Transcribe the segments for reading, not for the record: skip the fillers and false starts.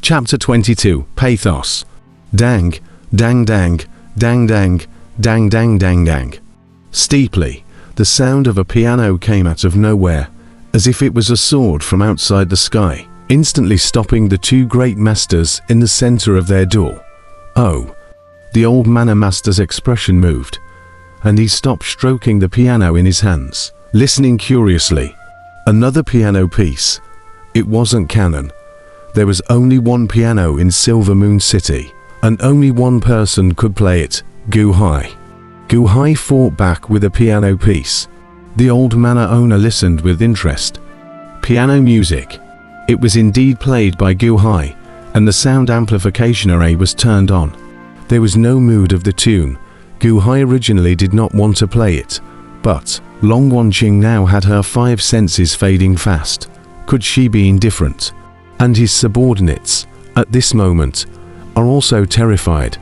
Chapter 22, Pathos. Dang, dang dang, dang dang, dang dang dang dang. Steeply, the sound of a piano came out of nowhere, as if it was a sword from outside the sky, instantly stopping the two great masters in the center of their door. Oh! The old manor master's expression moved, and he stopped stroking the piano in his hands, listening curiously. Another piano piece. It wasn't canon. There was only one piano in Silver Moon City, and only one person could play it, Wuxia. Wuxia fought back with a piano piece. The old manor owner listened with interest. Piano music. It was indeed played by Wuxia, and the sound amplification array was turned on. There was no mood of the tune. Wuxia originally did not want to play it, but Long Wanqing now had her five senses fading fast. Could she be indifferent? And his subordinates, at this moment, are also terrified.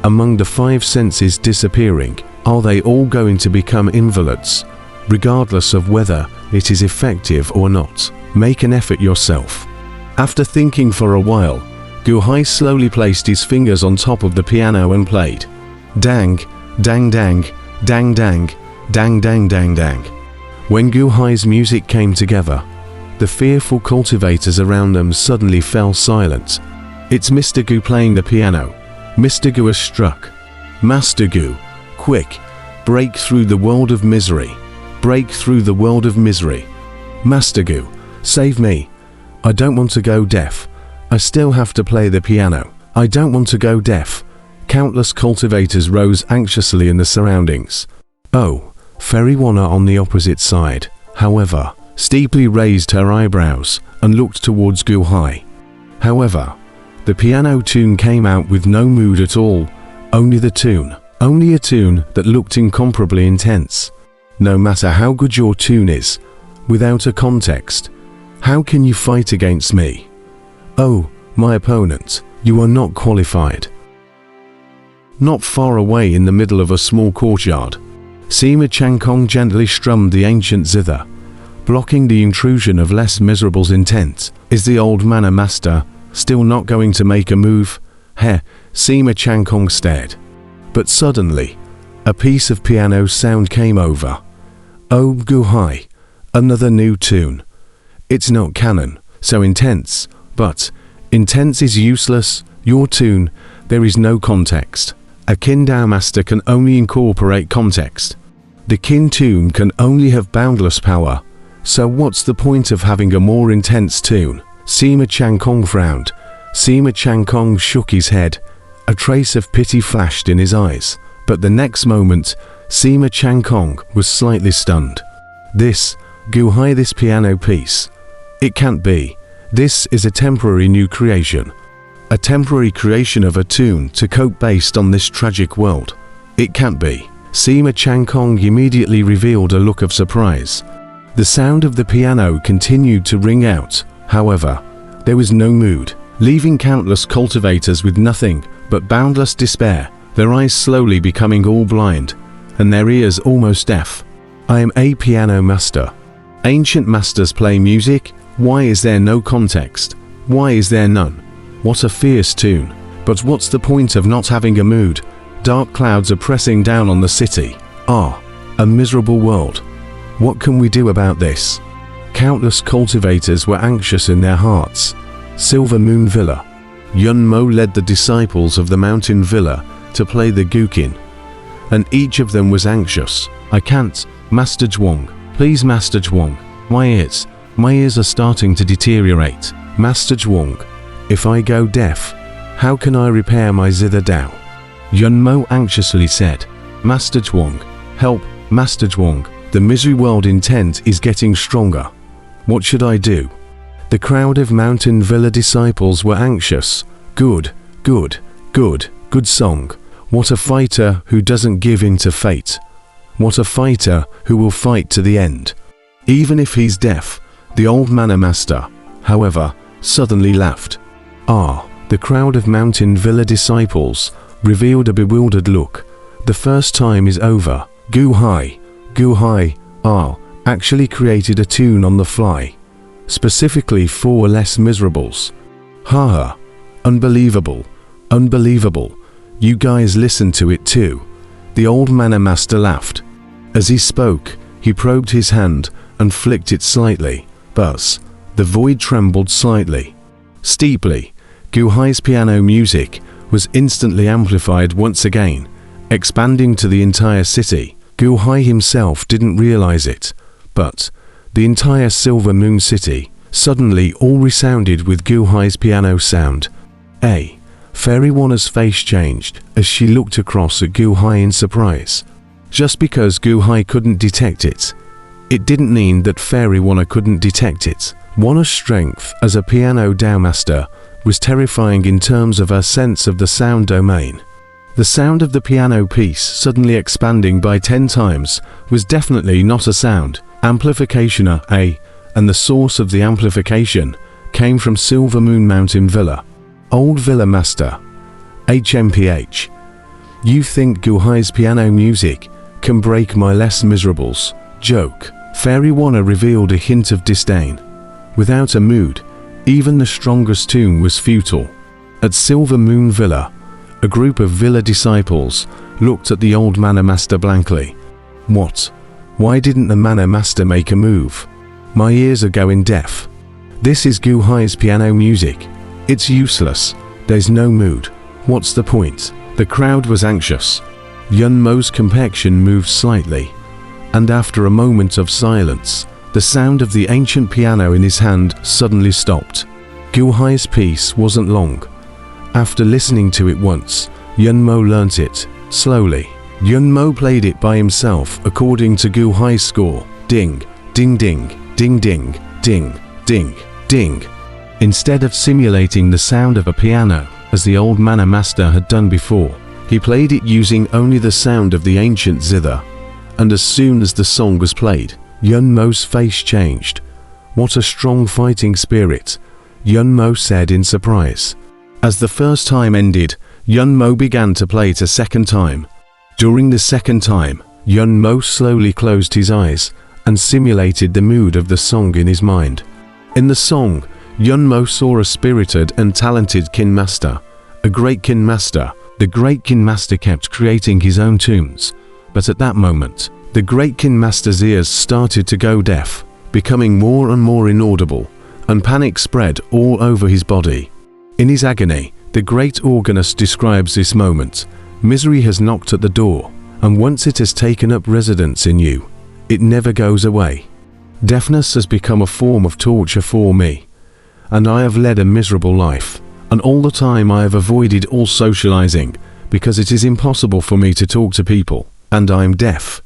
Among the five senses disappearing, are they all going to become invalids? Regardless of whether it is effective or not, make an effort yourself. After thinking for a while, Wuxia slowly placed his fingers on top of the piano and played. Dang, dang dang, dang dang, dang dang dang dang. When Wuxia's music came together, the fearful cultivators around them suddenly fell silent. It's Mr. Gu playing the piano. Mr. Gu has struck. Master Gu, quick, break through the world of misery. Break through the world of misery. Master Gu, save me. I don't want to go deaf. I still have to play the piano. I don't want to go deaf. Countless cultivators rose anxiously in the surroundings. Oh, Fairy Wanna on the opposite side, however, steeply raised her eyebrows and looked towards Wuxia. However, the piano tune came out with no mood at all, only the tune. Only a tune that looked incomparably intense. No matter how good your tune is, without a context, how can you fight against me? Oh, my opponent, you are not qualified. Not far away in the middle of a small courtyard, Sima Changkong gently strummed the ancient zither. Blocking the intrusion of less miserable's intent. Is the old manor master still not going to make a move? Heh, Sima Changkong stared. But suddenly, a piece of piano sound came over. Oh, Wuxia, another new tune. It's not canon, so intense, but intense is useless. Your tune, there is no context. A Qin master can only incorporate context. The Qin tune can only have boundless power. So what's the point of having a more intense tune? Sima Changkong frowned. Sima Changkong shook his head. A trace of pity flashed in his eyes. But the next moment, Sima Changkong was slightly stunned. This, Wuxia, this piano piece. It can't be. This is a temporary new creation. A temporary creation of a tune to cope based on this tragic world. It can't be. Sima Changkong immediately revealed a look of surprise. The sound of the piano continued to ring out, however, there was no mood, leaving countless cultivators with nothing but boundless despair, their eyes slowly becoming all blind, and their ears almost deaf. I am a piano master. Ancient masters play music. Why is there no context? Why is there none? What a fierce tune. But what's the point of not having a mood? Dark clouds are pressing down on the city. Ah, a miserable world. What can we do about this? Countless cultivators were anxious in their hearts. Silver Moon Villa. Yun Mo led the disciples of the mountain villa to play the guqin, and each of them was anxious. I can't, Master Zhuang. Please, Master Zhuang. My ears are starting to deteriorate. Master Zhuang, if I go deaf, how can I repair my zither Dao? Yun Mo anxiously said. Master Zhuang, help, Master Zhuang. The misery world intent is getting stronger. What should I do? The crowd of Mountain Villa disciples were anxious. Good, good, good, good song. What a fighter who doesn't give in to fate. What a fighter who will fight to the end. Even if he's deaf, the old manor master, however, suddenly laughed. Ah, the crowd of Mountain Villa disciples revealed a bewildered look. The first time is over. Wuxia, actually created a tune on the fly, specifically for less miserables. Haha, Unbelievable. Unbelievable. You guys listen to it too. The old mana master laughed. As he spoke, he probed his hand and flicked it slightly. Buzz. The void trembled slightly. Steeply, Gu Hai's piano music was instantly amplified once again, expanding to the entire city. Gu Hai himself didn't realize it, but the entire Silver Moon City suddenly all resounded with Gu Hai's piano sound. Fairy Wanna's face changed as she looked across at Gu Hai in surprise. Just because Gu Hai couldn't detect it, it didn't mean that Fairy Wanna couldn't detect it. Wanna's strength as a piano master was terrifying in terms of her sense of the sound domain. The sound of the piano piece suddenly expanding by 10 times was definitely not a sound amplification, and the source of the amplification came from Silver Moon Mountain Villa. Old Villa Master. HMPH. You think Gu Hai's piano music can break my less miserables? Joke. Fairy Wanna revealed a hint of disdain. Without a mood, even the strongest tune was futile. At Silver Moon Villa, a group of Villa disciples looked at the old Mana Master blankly. What? Why didn't the Mana Master make a move? My ears are going deaf. This is Gu Hai's piano music. It's useless. There's no mood. What's the point? The crowd was anxious. Yun Mo's complexion moved slightly, and after a moment of silence, the sound of the ancient piano in his hand suddenly stopped. Gu Hai's piece wasn't long. After listening to it once, Yun Mo learnt it, slowly. Yun Mo played it by himself according to Gu Hai's score. Ding, ding ding, ding ding, ding, ding, ding. Instead of simulating the sound of a piano, as the old Mana Master had done before, he played it using only the sound of the ancient zither. And as soon as the song was played, Yun Mo's face changed. What a strong fighting spirit, Yun Mo said in surprise. As the first time ended, Yun Mo began to play it a second time. During the second time, Yun Mo slowly closed his eyes and simulated the mood of the song in his mind. In the song, Yun Mo saw a spirited and talented kin master, a great kin master. The great kin master kept creating his own tunes, but at that moment, the great kin master's ears started to go deaf, becoming more and more inaudible, and panic spread all over his body. In his agony, the great organist describes this moment. Misery has knocked at the door, and once it has taken up residence in you, it never goes away. Deafness has become a form of torture for me, and I have led a miserable life, and all the time I have avoided all socializing, because it is impossible for me to talk to people, and I am deaf.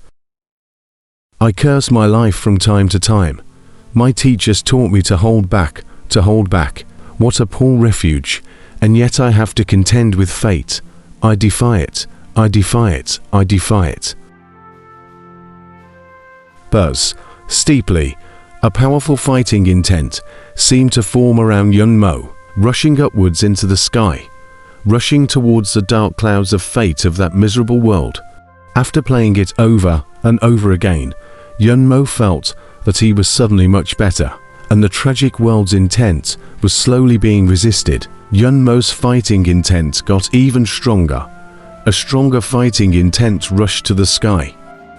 I curse my life from time to time. My teachers taught me to hold back, to hold back. What a poor refuge, and yet I have to contend with fate. I defy it, I defy it, I defy it. Buzz. Steeply, a powerful fighting intent seemed to form around Yun Mo, rushing upwards into the sky, rushing towards the dark clouds of fate of that miserable world. After playing it over and over again, Yun Mo felt that he was suddenly much better, and the tragic world's intent was slowly being resisted. Yun Mo's fighting intent got even stronger. A stronger fighting intent rushed to the sky,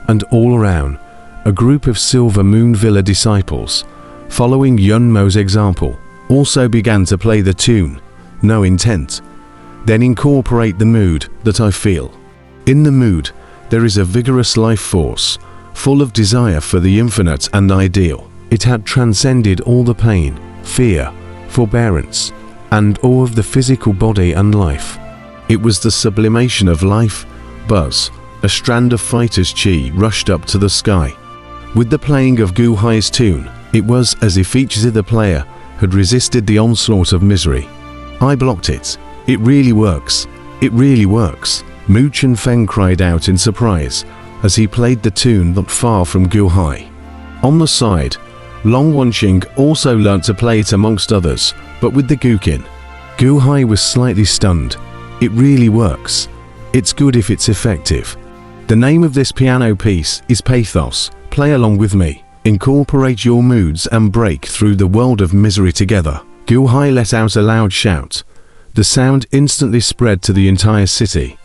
and all around, a group of Silver Moon Villa disciples, following Yun Mo's example, also began to play the tune, No Intent. Then incorporate the mood that I feel. In the mood, there is a vigorous life force, full of desire for the infinite and ideal. It had transcended all the pain, fear, forbearance, and awe of the physical body and life. It was the sublimation of life. Buzz, a strand of fighter's chi rushed up to the sky. With the playing of Gu Hai's tune, it was as if each zither player had resisted the onslaught of misery. I blocked it. It really works. It really works. Mu Chen Feng cried out in surprise as he played the tune not far from Gu Hai. On the side, Long Wanqing also learnt to play it amongst others, but with the Guqin. Gu Hai was slightly stunned. It really works. It's good if it's effective. The name of this piano piece is Pathos. Play along with me. Incorporate your moods and break through the world of misery together. Gu Hai let out a loud shout. The sound instantly spread to the entire city.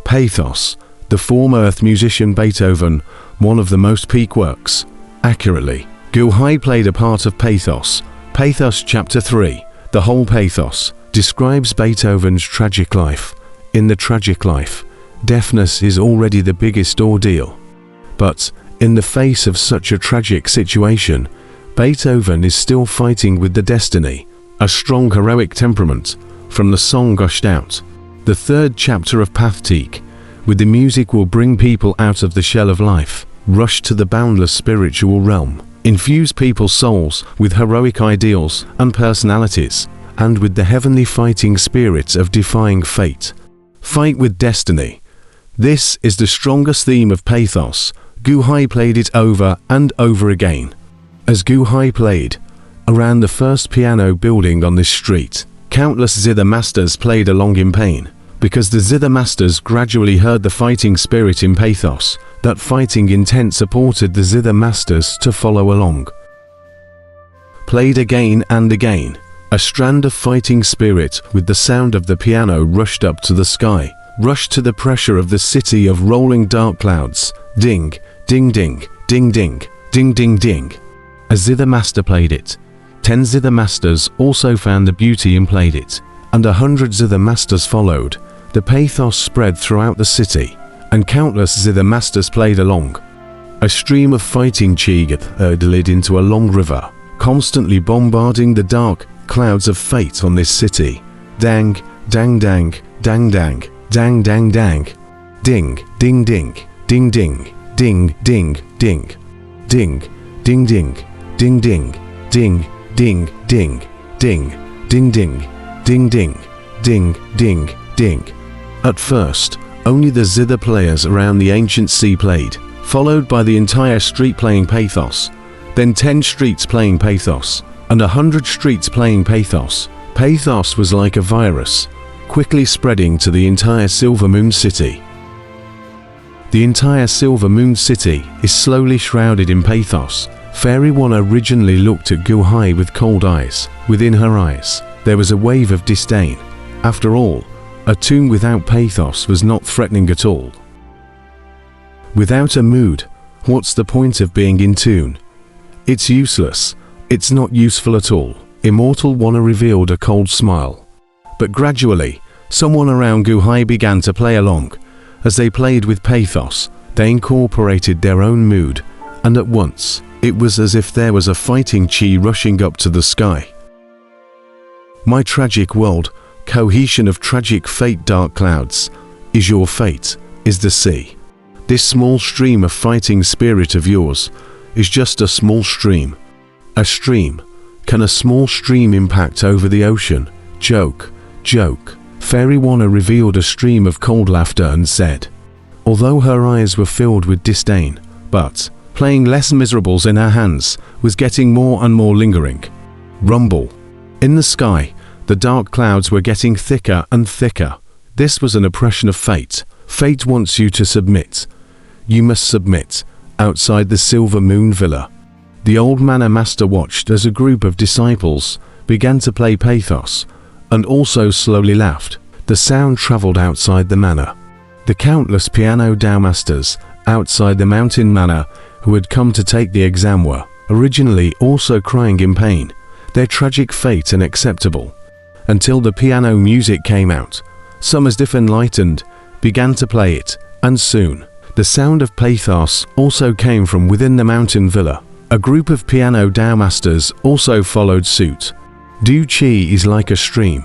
Pathos, the former Earth musician Beethoven, one of the most peak works. Accurately, Wuxia played a part of Pathos. Pathos Chapter 3, the whole Pathos, describes Beethoven's tragic life. In the tragic life, deafness is already the biggest ordeal. But, in the face of such a tragic situation, Beethoven is still fighting with the destiny. A strong heroic temperament from the song gushed out. The third chapter of pathos, with the music will bring people out of the shell of life, rush to the boundless spiritual realm, infuse people's souls with heroic ideals and personalities, and with the heavenly fighting spirits of defying fate. Fight with destiny. This is the strongest theme of pathos. Wuxia played it over and over again. As Wuxia played, around the first piano building on this street, countless zither masters played along in pain, because the zither masters gradually heard the fighting spirit in pathos. That fighting intent supported the zither masters to follow along. Played again and again, a strand of fighting spirit with the sound of the piano rushed up to the sky, rushed to the pressure of the city of rolling dark clouds. Ding, ding ding, ding ding, ding ding ding. A zither master played it. 10 zither masters also found the beauty and played it, and 100 zither masters followed. The pathos spread throughout the city, and countless zither masters played along. A stream of fighting chi hurtled into a long river, constantly bombarding the dark clouds of fate on this city. Dang, dang dang, dang dang, dang dang dang. Ding, ding ding, ding ding, ding ding ding. Ding, ding ding, ding ding, ding ding ding, ding, ding ding, ding ding, ding ding ding. At first, only the zither players around the ancient sea played, followed by the entire street playing pathos, then 10 streets playing pathos, and 100 streets playing pathos. Pathos was like a virus, quickly spreading to the entire Silver Moon City. The entire Silver Moon City is slowly shrouded in pathos. Fairy One originally looked at Wuxia with cold eyes. Within her eyes, there was a wave of disdain. After all, a tune without pathos was not threatening at all. Without a mood, what's the point of being in tune? It's useless. It's not useful at all. Immortal One revealed a cold smile. But gradually, someone around Wuxia began to play along. As they played with pathos, they incorporated their own mood, and at once, it was as if there was a fighting chi rushing up to the sky. My tragic world, cohesion of tragic fate, dark clouds, is your fate, is the sea. This small stream of fighting spirit of yours is just a small stream. A stream. Can a small stream impact over the ocean? Joke, joke. Fairy Wanna revealed a stream of cold laughter and said, although her eyes were filled with disdain, but playing less miserables in her hands was getting more and more lingering. Rumble. In the sky, the dark clouds were getting thicker and thicker. This was an oppression of fate. Fate wants you to submit. You must submit. Outside the Silver Moon Villa, the old manor master watched as a group of disciples began to play pathos, and also slowly laughed. The sound traveled outside the manor. The countless piano masters outside the mountain manor who had come to take the exam were originally also crying in pain, their tragic fate unacceptable, until the piano music came out. Some as if enlightened began to play it, and soon the sound of pathos also came from within the mountain villa. A group of piano masters also followed suit. Du Chi is like a stream,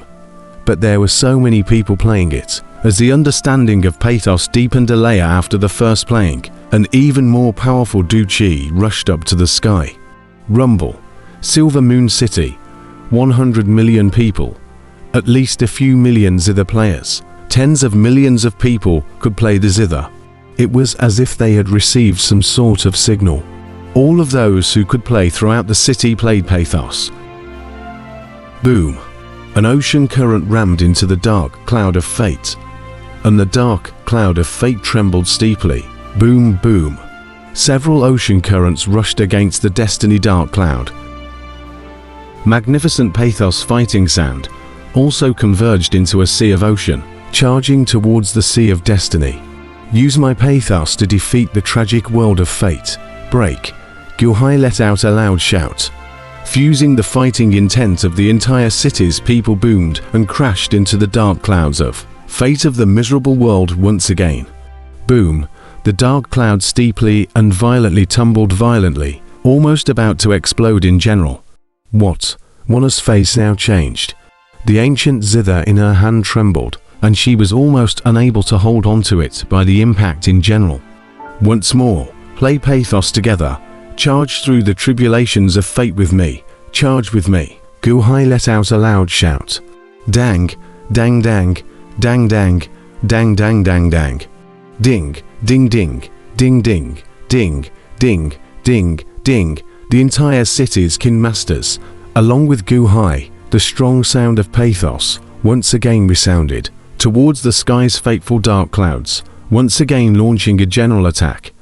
but there were so many people playing it. As the understanding of pathos deepened a layer after the first playing, an even more powerful Du Chi rushed up to the sky. Rumble. Silver Moon City. 100 million people. At least a few million zither players. Tens of millions of people could play the zither. It was as if they had received some sort of signal. All of those who could play throughout the city played pathos. Boom. An ocean current rammed into the dark cloud of fate, and the dark cloud of fate trembled steeply. Boom, boom. Several ocean currents rushed against the destiny dark cloud. Magnificent pathos fighting sound. also converged into a sea of ocean, charging towards the sea of destiny. Use my pathos to defeat the tragic world of fate. Break. Wuxia let out a loud shout. Fusing the fighting intent of the entire city's people boomed and crashed into the dark clouds of fate of the miserable world once again. Boom. The dark cloud steeply and violently tumbled violently, almost about to explode in general. What? Wana's face now changed. The ancient zither in her hand trembled, and she was almost unable to hold onto it by the impact in general. Once more, play pathos together. Charge through the tribulations of fate with me. Charge with me. Wuxia let out a loud shout. Dang, dang dang, dang dang, dang dang dang dang. Ding, ding ding, ding ding, ding, ding, ding, ding. The entire city's kin masters, along with Wuxia, the strong sound of pathos, once again resounded, towards the sky's fateful dark clouds, once again launching a general attack.